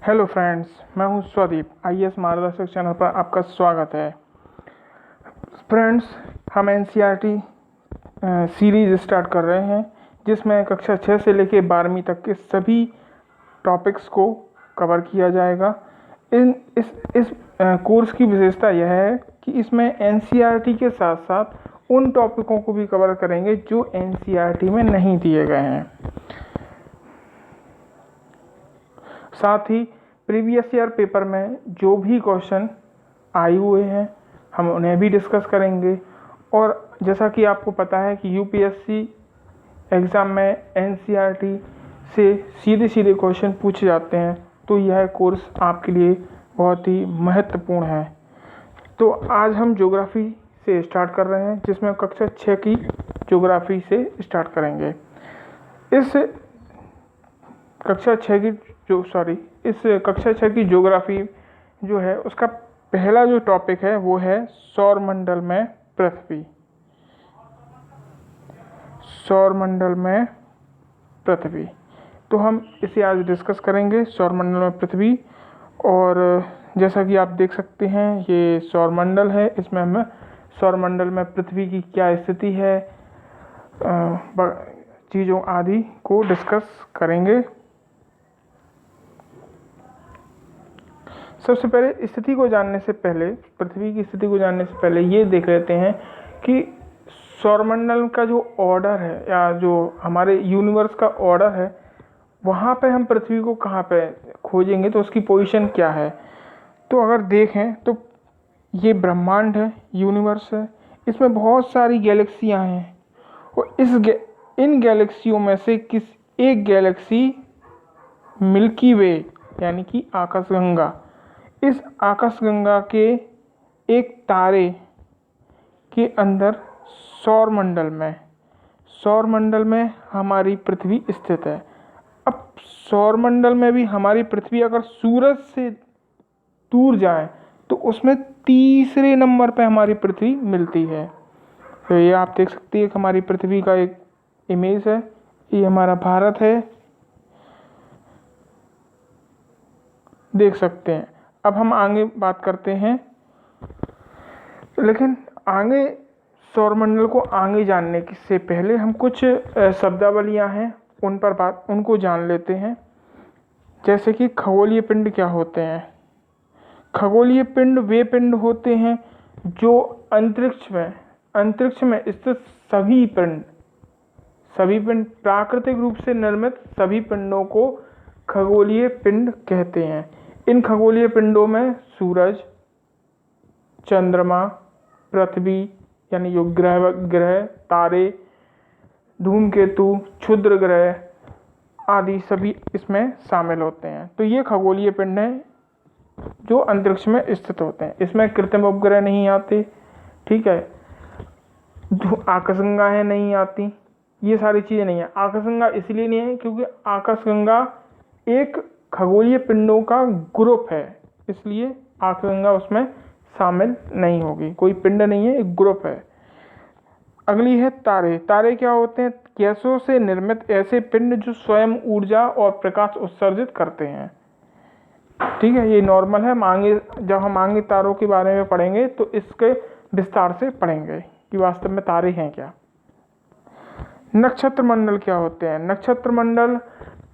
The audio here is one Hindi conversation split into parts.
हेलो फ्रेंड्स, मैं हूं स्वदीप। आईएएस मार्गदर्शक चैनल पर आपका स्वागत है। फ्रेंड्स, हम एनसीईआरटी सीरीज स्टार्ट कर रहे हैं जिसमें कक्षा 6 से लेकर 12वीं तक के सभी टॉपिक्स को कवर किया जाएगा। इस कोर्स की विशेषता यह है कि इसमें एनसीईआरटी के साथ साथ उन टॉपिकों को भी कवर करेंगे जो एनसीईआरटी में नहीं दिए गए हैं। साथ ही प्रीवियस ईयर पेपर में जो भी क्वेश्चन आए हुए हैं हम उन्हें भी डिस्कस करेंगे। और जैसा कि आपको पता है कि यूपीएससी एग्ज़ाम में एनसीईआरटी से सीधे सीधे क्वेश्चन पूछे जाते हैं, तो यह कोर्स आपके लिए बहुत ही महत्वपूर्ण है। तो आज हम ज्योग्राफी से स्टार्ट कर रहे हैं, जिसमें कक्षा 6 की ज्योग्राफी से स्टार्ट करेंगे। इस कक्षा 6 की ज्योग्राफी जो है उसका पहला जो टॉपिक है वो है सौरमंडल में पृथ्वी। सौरमंडल में पृथ्वी, तो हम इसे आज डिस्कस करेंगे, सौरमंडल में पृथ्वी। और जैसा कि आप देख सकते हैं ये सौरमंडल है, इसमें हम सौरमंडल में पृथ्वी की क्या स्थिति है, चीज़ों आदि को डिस्कस करेंगे। सबसे पहले स्थिति को जानने से पहले, पृथ्वी की स्थिति को जानने से पहले ये देख लेते हैं कि सौरमंडल का जो ऑर्डर है या जो हमारे यूनिवर्स का ऑर्डर है, वहाँ पे हम पृथ्वी को कहाँ पे खोजेंगे, तो उसकी पोजीशन क्या है। तो अगर देखें तो ये ब्रह्मांड है, यूनिवर्स है, इसमें बहुत सारी गैलेक्सियाँ हैं और इन गैलेक्सियों में से एक गैलेक्सी मिल्की वे यानी कि आकाशगंगा, इस आकाशगंगा के एक तारे के अंदर सौरमंडल में हमारी पृथ्वी स्थित है। अब सौरमंडल में भी हमारी पृथ्वी अगर सूरज से दूर जाए तो उसमें तीसरे नंबर पे हमारी पृथ्वी मिलती है। तो ये आप देख सकते हैं कि हमारी पृथ्वी का एक इमेज है, ये हमारा भारत है, देख सकते हैं। अब हम आगे बात करते हैं, लेकिन आगे सौरमंडल को आगे जानने से पहले हम कुछ शब्दावलियाँ हैं उनको जान लेते हैं। जैसे कि खगोलीय पिंड क्या होते हैं। खगोलीय पिंड वे पिंड होते हैं जो अंतरिक्ष में स्थित सभी पिंड प्राकृतिक रूप से निर्मित सभी पिंडों को खगोलीय पिंड कहते हैं। इन खगोलीय पिंडों में सूरज, चंद्रमा, पृथ्वी यानी जो ग्रह, तारे, धूमकेतु, क्षुद्र ग्रह आदि सभी इसमें शामिल होते हैं। तो ये खगोलीय पिंड हैं जो अंतरिक्ष में स्थित होते हैं। इसमें कृत्रिम उपग्रह नहीं आते, ठीक है, आकाशगंगा नहीं आती, ये सारी चीज़ें नहीं है। आकाशगंगा इसलिए नहीं है क्योंकि आकाशगंगा एक खगोलीय पिंडों का ग्रुप है, इसलिए आकाशगंगा उसमें शामिल नहीं होगी। कोई पिंड नहीं है, एक ग्रुप है। अगली है तारे। तारे क्या होते हैं? गैसों से निर्मित ऐसे पिंड जो स्वयं ऊर्जा और प्रकाश उत्सर्जित करते हैं, ठीक है, ये नॉर्मल है। जब हम आगे तारों के बारे में पढ़ेंगे तो इसके विस्तार से पढ़ेंगे कि वास्तव में तारे हैं क्या। नक्षत्र मंडल क्या होते हैं? नक्षत्र मंडल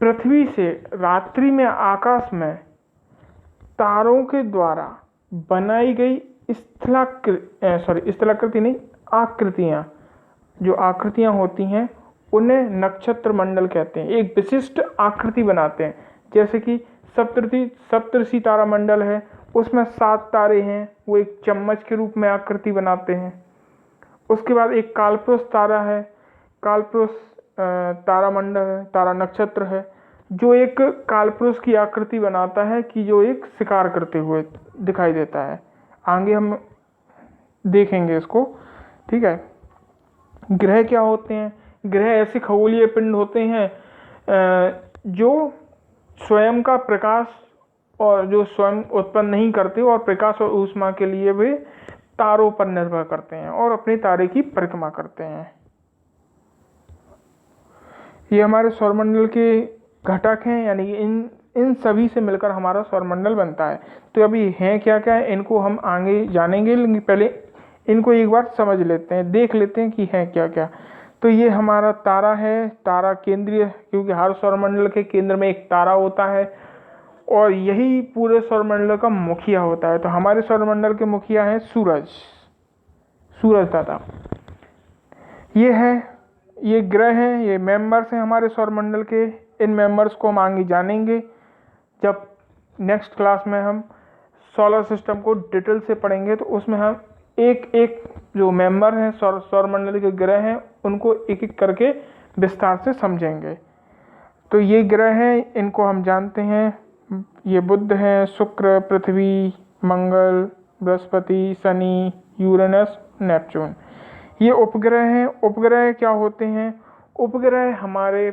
पृथ्वी से रात्रि में आकाश में तारों के द्वारा बनाई गई आकृतियां होती हैं, उन्हें नक्षत्र मंडल कहते हैं। एक विशिष्ट आकृति बनाते हैं, जैसे कि सप्तऋषि तारा मंडल है, उसमें 7 तारे हैं, वो एक चम्मच के रूप में आकृति बनाते हैं। उसके बाद एक कालपुरुष तारा है, कालपुरुष तारा मंडल है, तारा नक्षत्र है, जो एक कालपुरुष की आकृति बनाता है कि जो एक शिकार करते हुए दिखाई देता है। आगे हम देखेंगे इसको, ठीक है। ग्रह क्या होते हैं? ग्रह ऐसे खगोलीय पिंड होते हैं जो स्वयं का प्रकाश और जो स्वयं उत्पन्न नहीं करते और प्रकाश और ऊष्मा के लिए वे तारों पर निर्भर करते हैं और अपने तारे की परिक्रमा करते हैं। ये हमारे सौरमंडल के घटक हैं, यानी कि इन इन सभी से मिलकर हमारा सौरमंडल बनता है। तो अभी हैं क्या क्या है इनको हम आगे जानेंगे, लेकिन पहले इनको एक बार समझ लेते हैं, देख लेते हैं कि हैं क्या क्या। तो ये हमारा तारा है, तारा केंद्रीय, क्योंकि हर सौरमंडल के केंद्र में एक तारा होता है और यही पूरे सौरमंडल का मुखिया होता है। तो हमारे सौरमंडल के मुखिया हैं सूरज, सूरज दादा। ये है, ये ग्रह हैं, ये मेंबर्स हैं हमारे सौरमंडल के। इन मेंबर्स को हम आगे जानेंगे जब नेक्स्ट क्लास में हम सोलर सिस्टम को डिटेल से पढ़ेंगे। तो उसमें हम एक एक जो मेंबर हैं सौरमंडल के ग्रह हैं उनको एक एक करके विस्तार से समझेंगे। तो ये ग्रह हैं, इनको हम जानते हैं। ये बुध हैं, शुक्र, पृथ्वी, मंगल, बृहस्पति, शनि, यूरेनस, नेपच्यून। ये उपग्रह हैं। उपग्रह क्या होते हैं? उपग्रह हमारे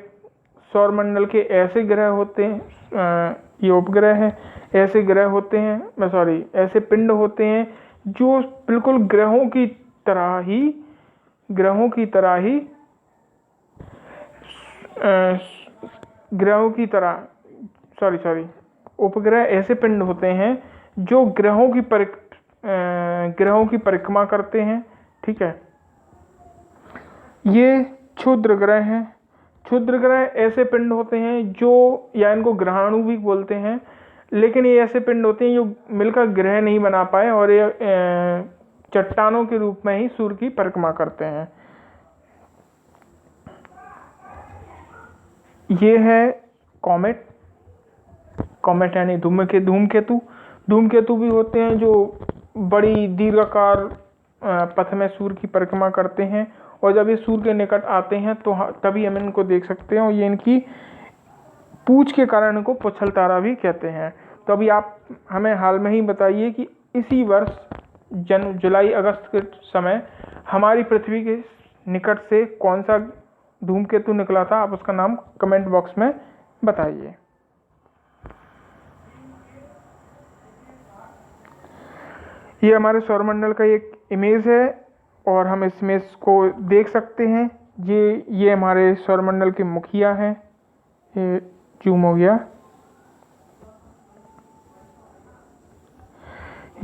सौरमंडल के ऐसे ग्रह होते हैं, ये उपग्रह हैं, ऐसे ग्रह होते हैं, ऐसे पिंड होते हैं जो बिल्कुल ग्रहों की तरह ही उपग्रह ऐसे पिंड होते हैं जो ग्रहों की परिक्रमा करते हैं। ठीक है, ये क्षुद्र ग्रह हैं। क्षुद्र ग्रह ऐसे पिंड होते हैं जो, या इनको ग्रहाणु भी बोलते हैं, लेकिन ये ऐसे पिंड होते हैं जो मिलकर ग्रह नहीं बना पाए और ये चट्टानों के रूप में ही सूर्य की परिक्रमा करते हैं। ये है कॉमेट। कॉमेट यानी धूमकेतु। धूमकेतु भी होते हैं जो बड़ी दीर्घाकार पथ में सूर्य की परिक्रमा करते हैं और जब ये सूर्य के निकट आते हैं तो तभी हम इनको देख सकते हैं और ये इनकी पूछ के कारण इनको पुच्छल तारा भी कहते हैं। तो अभी आप हमें हाल में ही बताइए कि इसी वर्ष जुलाई अगस्त के समय हमारी पृथ्वी के निकट से कौन सा धूमकेतु निकला था? आप उसका नाम कमेंट बॉक्स में बताइए। ये हमारे सौरमंडल का एक इमेज है और हम इस इमेज को देख सकते हैं। ये हमारे सौरमंडल के मुखिया हैं। ये जूम हो गया।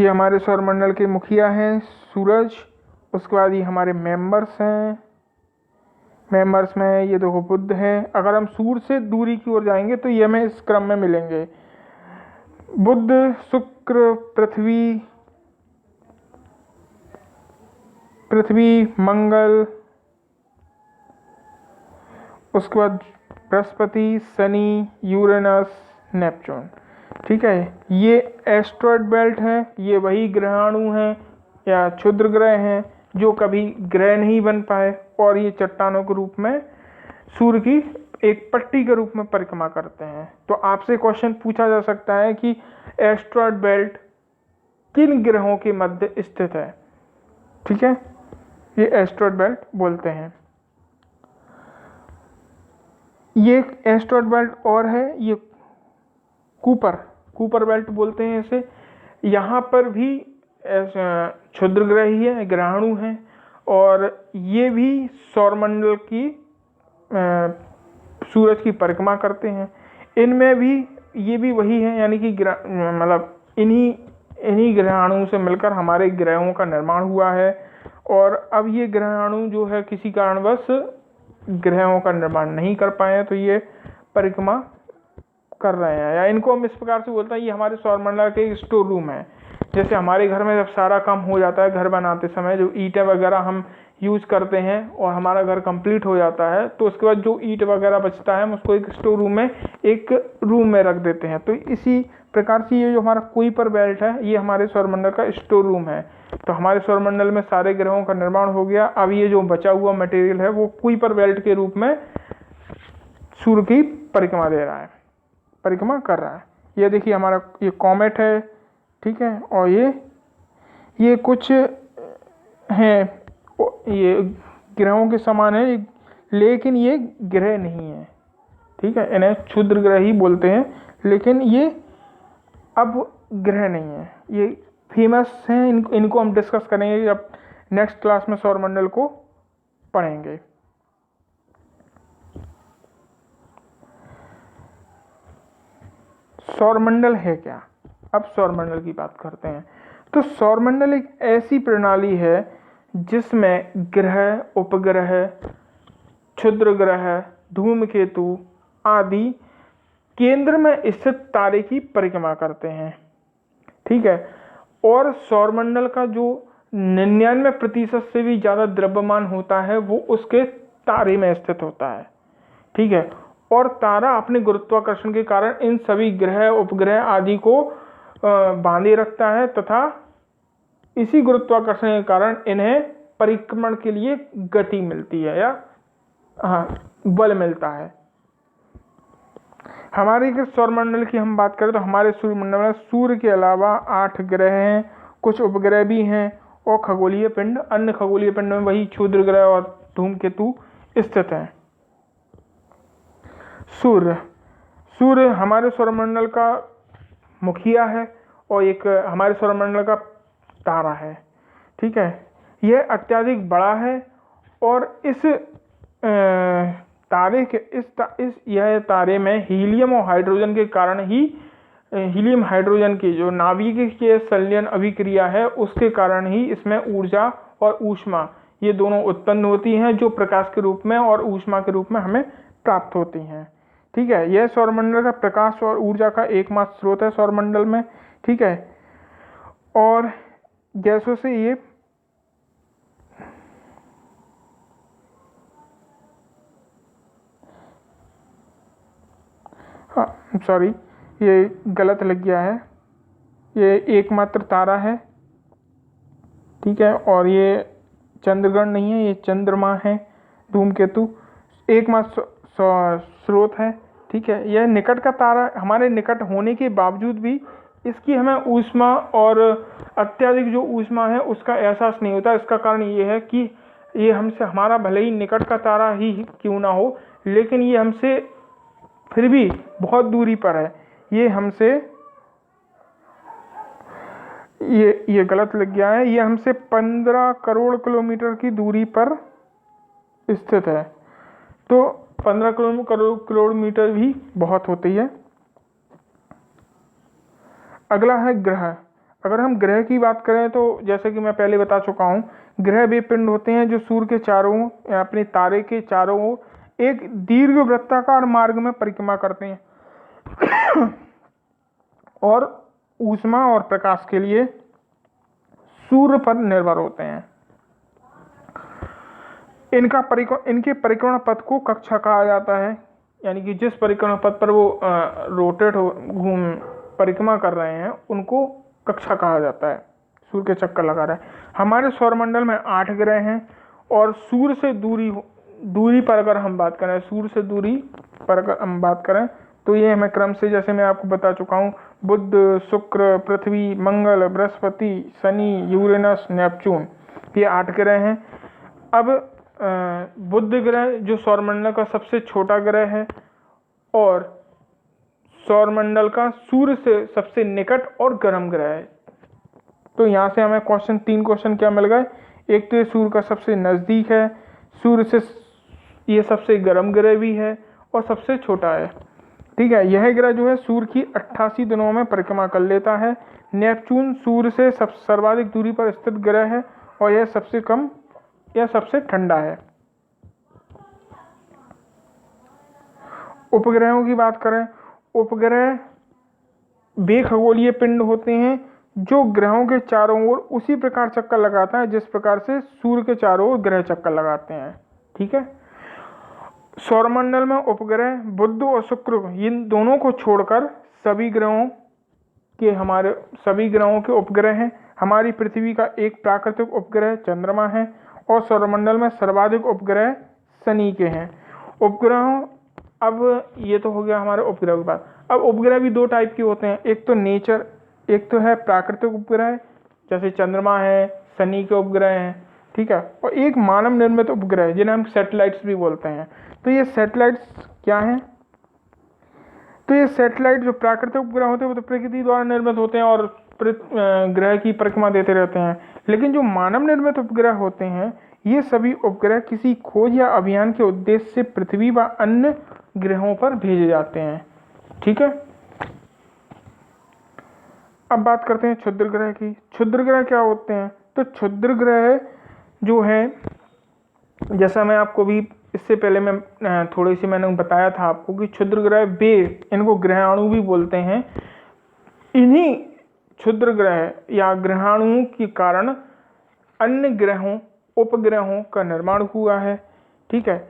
ये हमारे सौरमंडल के मुखिया हैं सूरज। उसके बाद ये हमारे मेंबर्स हैं। मेंबर्स में ये देखो बुध है। अगर हम सूर्य से दूरी की ओर जाएंगे तो ये हमें इस क्रम में मिलेंगे: बुध, शुक्र, पृथ्वी, मंगल, उसके बाद बृहस्पति, शनि, यूरेनस, नेपच्यून। ठीक है, ये एस्ट्रॉयड बेल्ट है। ये वही ग्रहाणु हैं या क्षुद्र ग्रह हैं जो कभी ग्रह नहीं बन पाए और ये चट्टानों के रूप में सूर्य की एक पट्टी के रूप में परिक्रमा करते हैं। तो आपसे क्वेश्चन पूछा जा सकता है कि एस्ट्रॉयड बेल्ट किन ग्रहों के मध्य स्थित है? ठीक है, ये एस्ट्रॉयड बेल्ट बोलते हैं। ये एस्ट्रॉयड बेल्ट और है, ये कूपर बेल्ट बोलते हैं इसे। यहाँ पर भी क्षुद्र ग्रह ही है, ग्रहाणु हैं और ये भी सौरमंडल की सूरज की परिक्रमा करते हैं। इनमें भी ये भी वही है, यानी कि मतलब इन्हीं ग्रहाणु से मिलकर हमारे ग्रहों का निर्माण हुआ है। और अब ये ग्रहाणु जो है किसी कारणवश ग्रहों का निर्माण नहीं कर पाए हैं तो ये परिक्रमा कर रहे हैं, या इनको हम इस प्रकार से बोलते हैं ये हमारे सौरमंडल के एक स्टोर रूम है। जैसे हमारे घर में जब सारा काम हो जाता है, घर बनाते समय जो ईंटें वगैरह हम यूज़ करते हैं और हमारा घर कंप्लीट हो जाता है तो उसके बाद जो ईंट वगैरह बचता है हम उसको एक स्टोर रूम में, एक रूम में रख देते हैं। तो इसी प्रकार से ये जो हमारा कुइपर बेल्ट है ये हमारे सौरमंडल का स्टोर रूम है। तो हमारे सौरमंडल में सारे ग्रहों का निर्माण हो गया। अब ये जो बचा हुआ मटेरियल है वो कुइपर बेल्ट के रूप में सूर्य की परिक्रमा परिक्रमा कर रहा है। ये देखिए हमारा ये कॉमेट है। ठीक है, और ये कुछ हैं, ये ग्रहों के समान है लेकिन ये ग्रह नहीं है। ठीक है, इन्हें क्षुद्र ग्रह ही बोलते हैं लेकिन ये अब ग्रह नहीं है। ये फेमस हैं, इनको हम डिस्कस करेंगे जब नेक्स्ट क्लास में सौरमंडल को पढ़ेंगे। सौरमंडल है क्या? अब सौरमंडल की बात करते हैं। तो सौरमंडल एक ऐसी प्रणाली है जिसमें ग्रह, उपग्रह, क्षुद्र ग्रह, धूमकेतु आदि केंद्र में स्थित तारे की परिक्रमा करते हैं। ठीक है। और सौरमंडल का जो 99% से भी ज़्यादा द्रव्यमान होता है वो उसके तारे में स्थित होता है। ठीक है। और तारा अपने गुरुत्वाकर्षण के कारण इन सभी ग्रह, उपग्रह आदि को बांधे रखता है तथा इसी गुरुत्वाकर्षण के कारण इन्हें परिक्रमण के लिए गति मिलती है या बल मिलता है। हमारे सौरमंडल की हम बात करें तो हमारे सूर्यमंडल में सूर्य के अलावा 8 ग्रह हैं, कुछ उपग्रह भी हैं और खगोलीय पिंड। अन्य खगोलीय पिंड में वही क्षुद्र ग्रह और धूमकेतु स्थित हैं। सूर्य हमारे सौरमंडल का मुखिया है और एक हमारे सौरमंडल का तारा है। ठीक है। यह अत्यधिक बड़ा है और इस तारे के यह तारे में हीलियम और हाइड्रोजन के कारण ही हीलियम हाइड्रोजन की जो नाभिकीय संलयन अभिक्रिया है उसके कारण ही इसमें ऊर्जा और ऊष्मा ये दोनों उत्पन्न होती हैं जो प्रकाश के रूप में और ऊष्मा के रूप में हमें प्राप्त होती हैं। ठीक है। यह सौरमंडल का प्रकाश और ऊर्जा का एकमात्र स्रोत है सौरमंडल में। ठीक है। और गैसों से ये सॉरी ये गलत लग गया है। ये एकमात्र तारा है। ठीक है। और ये चंद्रग्रहण नहीं है, ये चंद्रमा है। धूमकेतु एकमात्र स्रोत है। ठीक है। यह निकट का तारा हमारे निकट होने के बावजूद भी इसकी हमें ऊष्मा और अत्यधिक जो ऊष्मा है उसका एहसास नहीं होता। इसका कारण ये है कि ये हमसे हमारा भले ही निकट का तारा ही क्यों ना हो लेकिन ये हमसे फिर भी बहुत दूरी पर है। ये हमसे ये गलत लग गया है। ये हमसे 15 करोड़ किलोमीटर की दूरी पर स्थित है। तो 15 करोड़ मीटर भी बहुत होती है। अगला है ग्रह। अगर हम ग्रह की बात करें तो जैसे कि मैं पहले बता चुका हूँ, ग्रह वे पिंड होते हैं जो सूर्य के चारों अपने तारे के चारों ओर एक दीर्घ वृत्ताकार मार्ग में परिक्रमा करते हैं और ऊष्मा और प्रकाश के लिए सूर्य पर निर्भर होते हैं। इनके परिक्रमण पथ को कक्षा कहा जाता है, यानी कि जिस परिक्रमण पथ पर वो परिक्रमा कर रहे हैं उनको कक्षा कहा जाता है। सूर्य के चक्कर लगा रहा है। हमारे सौरमंडल में 8 ग्रह हैं और सूर्य से दूरी पर अगर हम बात करें, सूर्य से दूरी पर अगर हम बात करें तो ये हमें क्रम से, जैसे मैं आपको बता चुका हूँ, बुध, शुक्र, पृथ्वी, मंगल, बृहस्पति, शनि, यूरेनस, नेपच्यून, ये 8 ग्रह हैं। अब बुध ग्रह जो सौरमंडल का सबसे छोटा ग्रह है और सौरमंडल का सूर्य से सबसे निकट और गर्म ग्रह है। तो यहाँ से हमें 3 क्वेश्चन क्या मिल गए। एक तो ये सूर्य का सबसे नज़दीक है, सूर्य से ये सबसे गर्म ग्रह भी है और सबसे छोटा है। ठीक है। यह ग्रह जो है सूर्य की 88 दिनों में परिक्रमा कर लेता है। नेपच्यून सूर्य से सर्वाधिक दूरी पर स्थित ग्रह है और यह सबसे कम या सबसे ठंडा है। उपग्रहों की बात करें, उपग्रह वे खगोलीय पिंड होते हैं जो ग्रहों के चारों ओर उसी प्रकार चक्कर लगाता है जिस प्रकार से सूर्य के चारों ओर ग्रह चक्कर लगाते हैं। ठीक है। सौरमंडल में उपग्रह बुध और शुक्र इन दोनों को छोड़कर सभी ग्रहों के उपग्रह हैं। हमारी पृथ्वी का एक प्राकृतिक उपग्रह चंद्रमा है और सौरमंडल में सर्वाधिक उपग्रह शनि के हैं। उपग्रहों, अब ये तो हो गया हमारे उपग्रह की बात। अब उपग्रह भी 2 टाइप के होते हैं, एक तो है प्राकृतिक उपग्रह जैसे चंद्रमा है, शनि के उपग्रह हैं। ठीक है। और एक मानव निर्मित उपग्रह जिन्हें हम सैटेलाइट्स भी बोलते हैं। तो ये सैटेलाइट्स क्या हैं? तो ये सैटेलाइट जो प्राकृतिक उपग्रह होते हैं वो तो प्रकृति द्वारा निर्मित होते हैं और ग्रह की परिक्रमा देते रहते हैं, लेकिन जो मानव निर्मित उपग्रह होते हैं ये सभी उपग्रह किसी खोज या अभियान के उद्देश्य से पृथ्वी व अन्य ग्रहों पर भेजे जाते हैं। ठीक है। अब बात करते हैं क्षुद्र ग्रह की। क्षुद्र ग्रह क्या होते हैं? तो क्षुद्र ग्रह जो है, जैसा मैं आपको भी इससे पहले मैं थोड़ी सी मैंने बताया था आपको कि क्षुद्र ग्रह वे, इनको ग्रहाणु भी बोलते हैं। इन्हीं क्षुद्र ग्रह या ग्रहाणुओं के कारण अन्य ग्रहों, उपग्रहों का निर्माण हुआ है। ठीक है,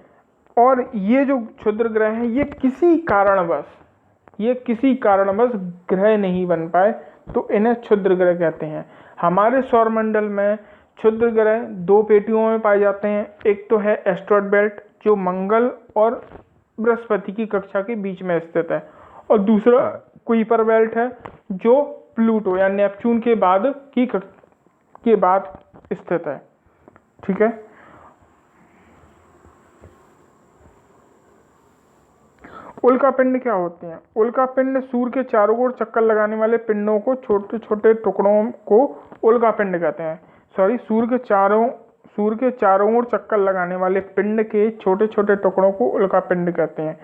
और ये जो क्षुद्र ग्रह हैं ये किसी कारणवश ग्रह नहीं बन पाए, तो इन्हें क्षुद्र ग्रह कहते हैं। हमारे सौरमंडल में क्षुद्र ग्रह दो पेटियों में पाए जाते हैं। एक तो है एस्टेरॉयड बेल्ट, जो मंगल और बृहस्पति की कक्षा के बीच में स्थित है, और दूसरा कुइपर बेल्ट है, जो प्लूटो या नेपच्यून के बाद स्थित है। ठीक है, उल्का पिंड क्या होते हैं? उल्का पिंड सूर्य के चारों ओर चक्कर लगाने वाले पिंडों को, छोटे छोटे टुकड़ों को उल्का पिंड कहते हैं। सूर्य के चारों ओर चक्कर लगाने वाले पिंड के छोटे छोटे टुकड़ों को उल्का पिंड कहते हैं।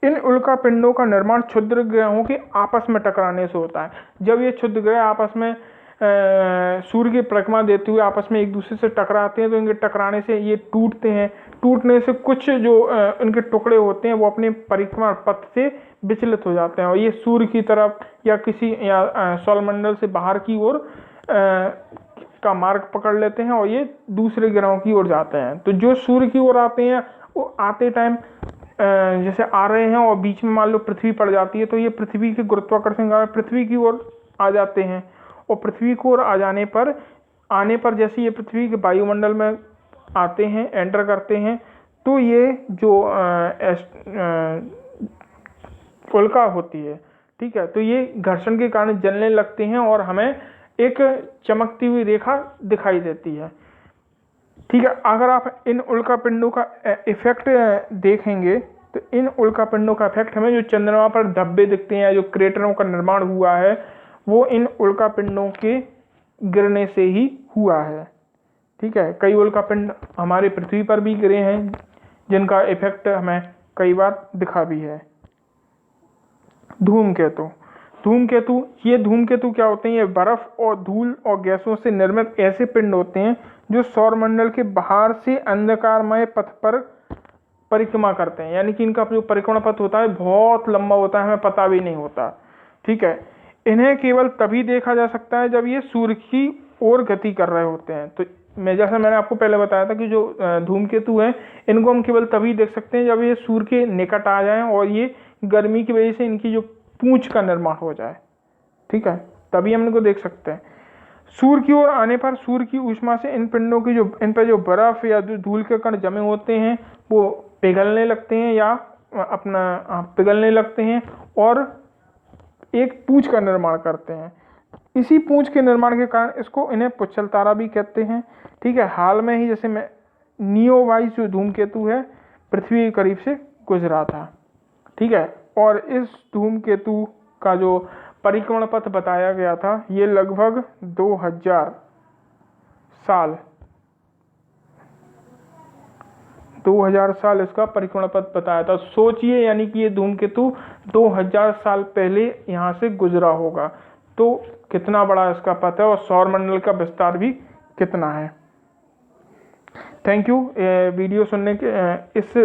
इन उल्का पिंडों का निर्माण क्षुद्र ग्रहों के आपस में टकराने से होता है। जब ये क्षुद्र ग्रह आपस में सूर्य की परिक्रमा देते हुए आपस में एक दूसरे से टकराते हैं, तो इनके टकराने से ये टूटते हैं। टूटने से कुछ जो इनके टुकड़े होते हैं वो अपने परिक्रमा पथ से विचलित हो जाते हैं, और ये सूर्य की तरफ या सौरमंडल से बाहर की ओर का मार्ग पकड़ लेते हैं, और ये दूसरे ग्रहों की ओर जाते हैं। तो जो सूर्य की ओर आते हैं, वो आते टाइम जैसे आ रहे हैं और बीच में मान लो पृथ्वी पड़ जाती है, तो ये पृथ्वी के गुरुत्वाकर्षण कारण पृथ्वी की ओर आ जाते हैं, और पृथ्वी की ओर आने पर जैसे ये पृथ्वी के वायुमंडल में आते हैं, एंटर करते हैं, तो ये जो उल्का होती है, ठीक है, तो ये घर्षण के कारण जलने लगते हैं और हमें एक चमकती हुई रेखा दिखाई देती है। ठीक है, अगर आप इन उल्का पिंडों का इफेक्ट देखेंगे, तो इन उल्का पिंडों का इफेक्ट हमें जो चंद्रमा पर धब्बे दिखते हैं, जो क्रेटरों का निर्माण हुआ है, वो इन उल्का पिंडों के गिरने से ही हुआ है। ठीक है, कई उल्का पिंड हमारे पृथ्वी पर भी गिरे हैं, जिनका इफेक्ट हमें कई बार दिखा भी है। धूमकेतु क्या होते हैं? ये बर्फ और धूल और गैसों से निर्मित ऐसे पिंड होते हैं जो सौरमंडल के बाहर से अंधकारमय पथ पर परिक्रमा करते हैं, यानी कि इनका जो परिक्रमा पथ होता है बहुत लंबा होता है, हमें पता भी नहीं होता। ठीक है, इन्हें केवल तभी देखा जा सकता है जब ये सूर्य की ओर गति कर रहे होते हैं। तो जैसा मैंने आपको पहले बताया था कि जो धूमकेतु हैं, इनको हम केवल तभी देख सकते हैं जब ये सूर्य के निकट आ जाएं और ये गर्मी की वजह से इनकी जो पूंछ का निर्माण हो जाए। ठीक है, तभी हम इनको देख सकते हैं। सूर्य की ओर आने पर सूर्य की ऊष्मा से इन पिंडों की इन पर जो बर्फ या जो धूल के कण जमे होते हैं वो पिघलने लगते हैं या पिघलने लगते हैं और एक पूंछ का निर्माण करते हैं। इसी पूंछ के निर्माण के कारण इन्हें पुच्छल तारा भी कहते हैं। ठीक है, हाल में ही जैसे नियोवाइस जो धूमकेतु है पृथ्वी के करीब से गुजरा था। ठीक है, और इस धूमकेतु का जो परिक्रमण पथ बताया गया था, ये लगभग 2000 साल इसका परिक्रमण पथ बताया था। सोचिए, यानी कि ये धूमकेतु 2000 साल पहले यहाँ से गुजरा होगा, तो कितना बड़ा इसका पथ है और सौरमंडल का विस्तार भी कितना है। थैंक यू इस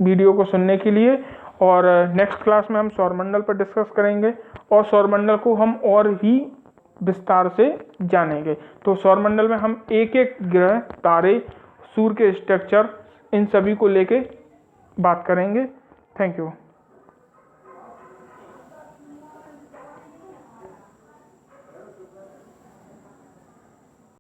वीडियो को सुनने के लिए, और नेक्स्ट क्लास में हम सौरमंडल पर डिस्कस करेंगे और सौरमंडल को हम और भी विस्तार से जानेंगे। तो सौरमंडल में हम एक एक ग्रह, तारे, सूर्य के स्ट्रक्चर, इन सभी को लेके बात करेंगे। Thank you.